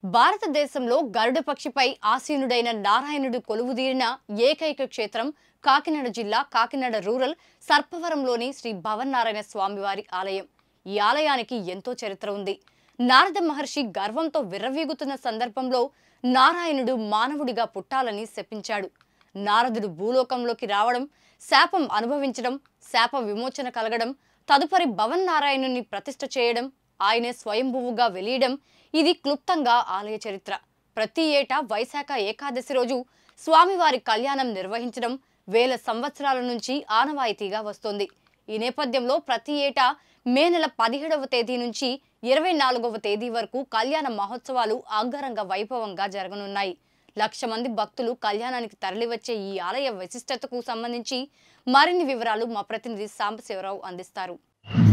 భారతదేశంలో గరుడ పక్షిపై ఆసీనుడైన నారాయణుడు కొలువుదీరిన ఏకైక క్షేత్రం కాకినాడ జిల్లా కాకినాడ రూరల్ సర్పవరంలోని శ్రీ భవన్నారాయణ స్వామివారి ఆలయం. ఈ ఆలయానికి ఎంతో చరిత్ర ఉంది. నారద మహర్షి గర్వంతో విర్రవీగుతున్న సందర్భంలో నారాయణుడు మానవుడిగా పుట్టాలని శపించాడు. నారదుడు భూలోకంలోకి రావడం, శాపం అనుభవించడం, శాప విమోచన కలగడం, తదుపరి భవన్నారాయణుని ప్రతిష్ఠ చేయడం, ఆయనే స్వయంభువుగా వెలియడం ఇది క్లుప్తంగా ఆలయ చరిత్ర. ప్రతి ఏటా వైశాఖ ఏకాదశి రోజు స్వామివారి కళ్యాణం నిర్వహించడం వేల సంవత్సరాల నుంచి ఆనవాయితీగా వస్తోంది. ఈ నేపథ్యంలో ప్రతి ఏటా మే నెల 17వ తేదీ నుంచి 24వ తేదీ వరకు కళ్యాణ మహోత్సవాలు అంగరంగ వైభవంగా జరగనున్నాయి. 1,00,000 మంది భక్తులు కళ్యాణానికి తరలివచ్చే ఈ ఆలయ విశిష్టతకు సంబంధించి మరిన్ని వివరాలు మా ప్రతినిధి సాంబశివరావు అందిస్తారు.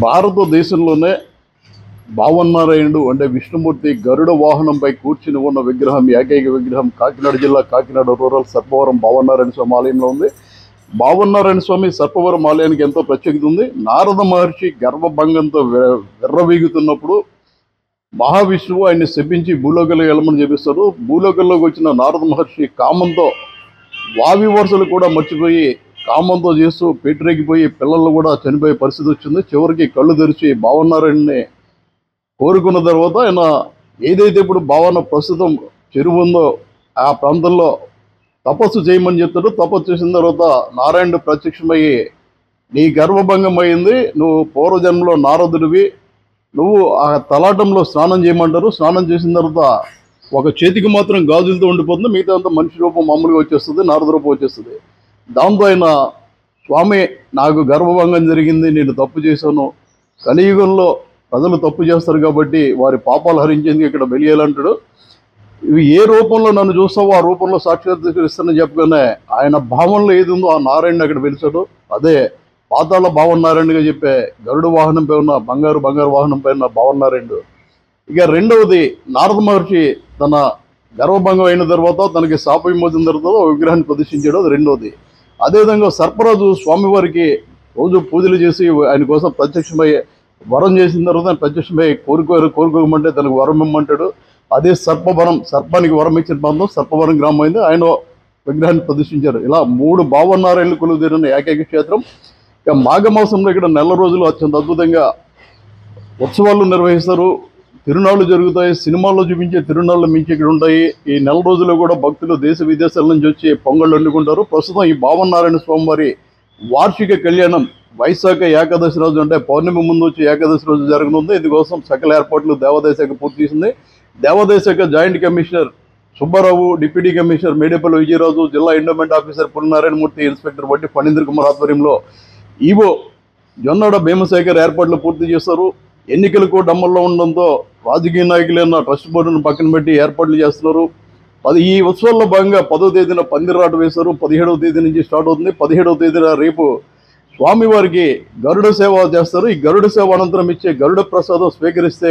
భారతదేశంలోనే భావన్నారాయణుడు అంటే విష్ణుమూర్తి గరుడ వాహనంపై కూర్చుని ఉన్న విగ్రహం, ఏకైక విగ్రహం కాకినాడ జిల్లా కాకినాడ రూరల్ సర్పవరం భావన్నారాయణ స్వామి ఆలయంలో ఉంది. భావన్నారాయణ స్వామి సర్పవరం ఆలయానికి ఎంతో ప్రత్యేకత ఉంది. నారద మహర్షి గర్భభంగంతో విర్రవీగుతున్నప్పుడు మహావిష్ణువు ఆయన్ని శపించి భూలోకంలో వెళ్ళమని చెప్పిస్తారు. భూలోకంలోకి వచ్చిన నారద మహర్షి కామంతో వావి వరుసలు కూడా మర్చిపోయి కామంతో చేస్తూ పెట్టిరెక్కిపోయి పిల్లలు కూడా చనిపోయే పరిస్థితి వచ్చింది. చివరికి కళ్ళు తెరిచి భావన్నారాయణని కోరుకున్న తర్వాత ఆయన ఏదైతే ఇప్పుడు భావన ప్రస్తుతం చెరువు ఉందో ఆ ప్రాంతంలో తపస్సు చేయమని చెప్తాడు. తపస్సు చేసిన తర్వాత నారాయణుడు ప్రత్యక్షమయ్యి నీ గర్భభంగం అయింది, నువ్వు పూర్వజన్మలో నారదుడివి, నువ్వు ఆ తలాటంలో స్నానం చేయమంటారు. స్నానం చేసిన తర్వాత ఒక చేతికి మాత్రం గాజులతో ఉండిపోతుంది, మిగతా అంతా మనిషి రూపం మామూలుగా వచ్చేస్తుంది, నారద రూపం వచ్చేస్తుంది. దాంతో ఆయన స్వామి నాకు గర్భభంగం జరిగింది, నేను తప్పు చేశాను, కలియుగంలో ప్రజలు తప్పు చేస్తారు కాబట్టి వారి పాపాలు హరించేందుకు ఇక్కడ వెలియాలంటాడు. ఇవి ఏ రూపంలో నన్ను చూస్తావో ఆ రూపంలో సాక్షాత్కరిస్తానని చెప్పగానే ఆయన భావంలో ఏది ఉందో ఆ నారాయణుడు అక్కడ పిలిచాడు. అదే పాతాళ భావన్నారాయణుడిగా చెప్పే గరుడ వాహనంపై ఉన్న బంగారు వాహనంపై ఉన్న భావన్నారాయణుడు. ఇక రెండవది, నారద మహర్షి తన గర్భభంగం అయిన తర్వాత తనకి శాప విమోచన తర్వాత విగ్రహాన్ని ప్రదర్శించాడు. అది రెండవది. అదేవిధంగా సర్పరాజు స్వామివారికి రోజు పూజలు చేసి ఆయన కోసం ప్రత్యక్షమై వరం చేసిన తర్వాత ఆయన ప్రత్యక్షమై కోరుకోమంటే తనకు వరం ఇమ్మంటాడు. అదే సర్పవరం, సర్పానికి వరం ఇచ్చిన ప్రాంతం సర్పవరం గ్రామం అయింది. ఆయన విగ్రహాన్ని ప్రదర్శించారు. ఇలా 3 భావన్నారాయణులు కొలువుదీరిన ఏకైక క్షేత్రం. ఇక మాఘమాసంలో ఇక్కడ నెల రోజులు అత్యంత అద్భుతంగా ఉత్సవాలు నిర్వహిస్తారు, తిరునాళ్ళు జరుగుతాయి. సినిమాల్లో చూపించే తిరునాళ్ళు మించి ఇక్కడ ఉంటాయి. ఈ నెల రోజుల్లో కూడా భక్తులు దేశ విదేశాల నుంచి వచ్చి పొంగళ్ళు వండుకుంటారు. ప్రస్తుతం ఈ భావన్నారాయణ స్వామివారి వార్షిక కళ్యాణం వైశాఖ ఏకాదశి రోజు అంటే పౌర్ణమి ముందు వచ్చి ఏకాదశి రోజు జరగనుంది. ఇందుకోసం సకల ఏర్పాట్లు దేవాదాయ శాఖ పూర్తి చేసింది. దేవాదాయ శాఖ joint commissioner Subbarao, deputy commissioner Medepalli Vijayaraju, జిల్లా ఎండోమెంట్ ఆఫీసర్ పుల్లనారాయణమూర్తి, ఇన్స్పెక్టర్ వడ్డి ఫణీంద్ర కుమార్ ఆధ్వర్యంలో ఈవో జొన్నాడ భీమశేఖర్ ఏర్పాట్లు పూర్తి చేస్తారు. ఎన్నికల కోడ్ అమల్లో ఉండడంతో రాజకీయ నాయకులైన ట్రస్ట్ బోర్డును పక్కన పెట్టి ఏర్పాట్లు చేస్తున్నారు. ఈ ఉత్సవాల్లో భాగంగా 10వ తేదీన పందిరాట వేశారు. 17వ తేదీ నుంచి స్టార్ట్ అవుతుంది. 17వ తేదీన రేపు స్వామివారికి గరుడ సేవ చేస్తారు. ఈ గరుడ సేవ అనంతరం ఇచ్చే గరుడ ప్రసాదం స్వీకరిస్తే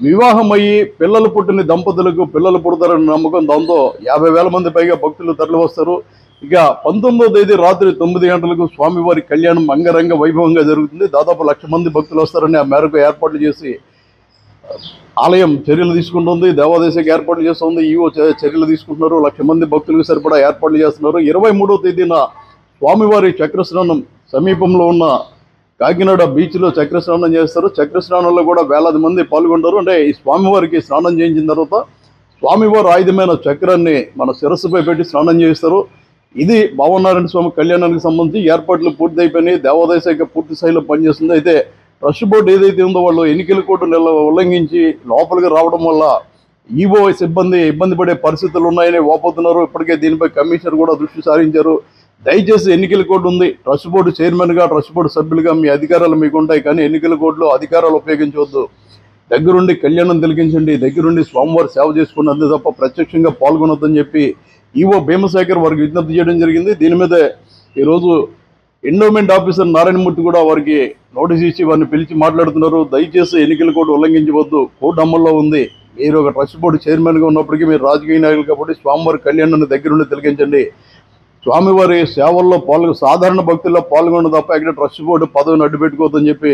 వివాహం అయ్యి పిల్లలు పుట్టిన దంపతులకు పిల్లలు పుడతారని నమ్మకం. దాంతో 50,000 మంది పైగా భక్తులు తరలి వస్తారు. ఇక 19వ తేదీ రాత్రి 9 గంటలకు స్వామివారి కళ్యాణం అంగరంగ వైభవంగా జరుగుతుంది. దాదాపు 1,00,000 మంది భక్తులు వస్తారని ఆ మేరకు ఏర్పాట్లు చేసి ఆలయం చర్యలు తీసుకుంటుంది. దేవాదాయ శాఖ ఏర్పాట్లు చేస్తుంది, ఈవో చర్యలు తీసుకుంటున్నారు. 1,00,000 మంది భక్తులకు సరిపడా ఏర్పాట్లు చేస్తున్నారు. 23వ తేదీన స్వామివారి చక్రస్నానం సమీపంలో ఉన్న కాకినాడ బీచ్లో చక్రస్నానం చేస్తారు. చక్రస్నానంలో కూడా వేలాది మంది పాల్గొంటారు. అంటే ఈ స్వామివారికి స్నానం చేయించిన తర్వాత స్వామివారి ఆయుధమైన చక్రాన్ని మన శిరస్సుపై పెట్టి స్నానం చేస్తారు. ఇది భావన్నారాయణ స్వామి కళ్యాణానికి సంబంధించి ఏర్పాట్లు పూర్తి అయిపోయినాయి. దేవాదాయ శాఖ పూర్తి స్థాయిలో పనిచేస్తుంది. అయితే ట్రస్ట్ బోర్డు ఏదైతే ఉందో వాళ్ళు ఎన్నికల కోడ్ ఉల్లంఘించి లోపలికి రావడం వల్ల ఈవో సిబ్బంది ఇబ్బంది పడే పరిస్థితులు ఉన్నాయని వాపోతున్నారు. ఇప్పటికే దీనిపై కమిషనర్ కూడా దృష్టి సారించారు. దయచేసి ఎన్నికల కోడ్ ఉంది, ట్రస్ట్ బోర్డు చైర్మన్గా ట్రస్ట్ బోర్డు సభ్యులుగా మీ అధికారాలు మీకు ఉంటాయి, కానీ ఎన్నికల కోడ్లో అధికారాలు ఉపయోగించవద్దు. దగ్గరుండి కళ్యాణం తిలకించండి, దగ్గరుండి స్వామివారి సేవ చేసుకుని అంతే తప్ప ప్రత్యక్షంగా పాల్గొనొద్దని చెప్పి ఈవో భీమశేఖర్ వారికి విజ్ఞప్తి చేయడం జరిగింది. దీని మీద ఈరోజు ఎండోమెంట్ ఆఫీసర్ నారాయణమూర్తి కూడా వారికి నోటీస్ ఇచ్చి వారిని పిలిచి మాట్లాడుతున్నారు. దయచేసి ఎన్నికల కోడ్ ఉల్లంఘించవద్దు, కోర్టు అమల్లో ఉంది. మీరు ఒక ట్రస్ట్ బోర్డు చైర్మన్గా ఉన్నప్పటికీ మీరు రాజకీయ నాయకులు కాబట్టి స్వామివారి కళ్యాణాన్ని దగ్గరుండి తిలకించండి. స్వామివారి సేవల్లో సాధారణ భక్తుల్లో పాల్గొనడం తప్ప ఇక్కడ ట్రస్ట్ బోర్డు పదవిని అడ్డు పెట్టుకోవద్దని చెప్పి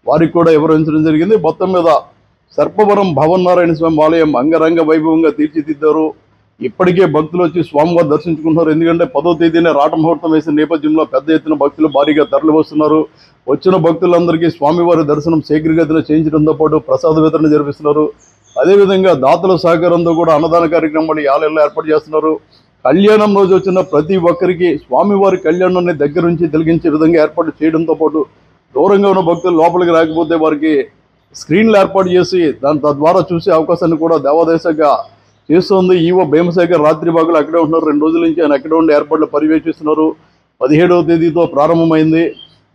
వారికి కూడా వివరించడం జరిగింది. మొత్తం మీద సర్పవరం భవన్నారాయణ స్వామి ఆలయం అంగరంగ వైభవంగా తీర్చిదిద్దారు. ఇప్పటికే భక్తులు వచ్చి స్వామివారు దర్శించుకుంటున్నారు. ఎందుకంటే 10వ తేదీనే రాట ముహూర్తం వేసిన నేపథ్యంలో పెద్ద ఎత్తున భక్తులు భారీగా తరలి వస్తున్నారు. వచ్చిన భక్తులందరికీ స్వామివారి దర్శనం శీఘ్రగతిన చేయించడంతో పాటు ప్రసాద వితరణ జరిపిస్తున్నారు. అదేవిధంగా దాతల సహకారంతో కూడా అన్నదాన కార్యక్రమాలు ఈ ఆలయంలో ఏర్పాటు చేస్తున్నారు. కళ్యాణం రోజు వచ్చిన ప్రతి ఒక్కరికి స్వామివారి కళ్యాణాన్ని దగ్గర నుంచి తిలగించే విధంగా ఏర్పాటు చేయడంతో పాటు దూరంగా ఉన్న భక్తులు లోపలికి రాకపోతే వారికి స్క్రీన్లు ఏర్పాటు చేసి తద్వారా చూసే అవకాశాన్ని కూడా దేవాదాయ శాఖ చేస్తోంది. ఈవో భీమశేఖర్ రాత్రి భాగంలో అక్కడే ఉంటున్నారు. 2 రోజుల నుంచి ఆయన అక్కడే ఉండే ఏర్పాట్లు పర్యవేక్షిస్తున్నారు. 17వ తేదీతో ప్రారంభమైంది.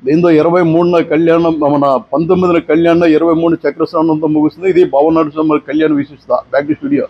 దీంతో 23న కళ్యాణం, మన 19న కళ్యాణం, 23 చక్రస్నానంతో ముగుస్తుంది. ఇది భవన్నారాయణ స్వామి కళ్యాణ విశిష్టత. Back to studio.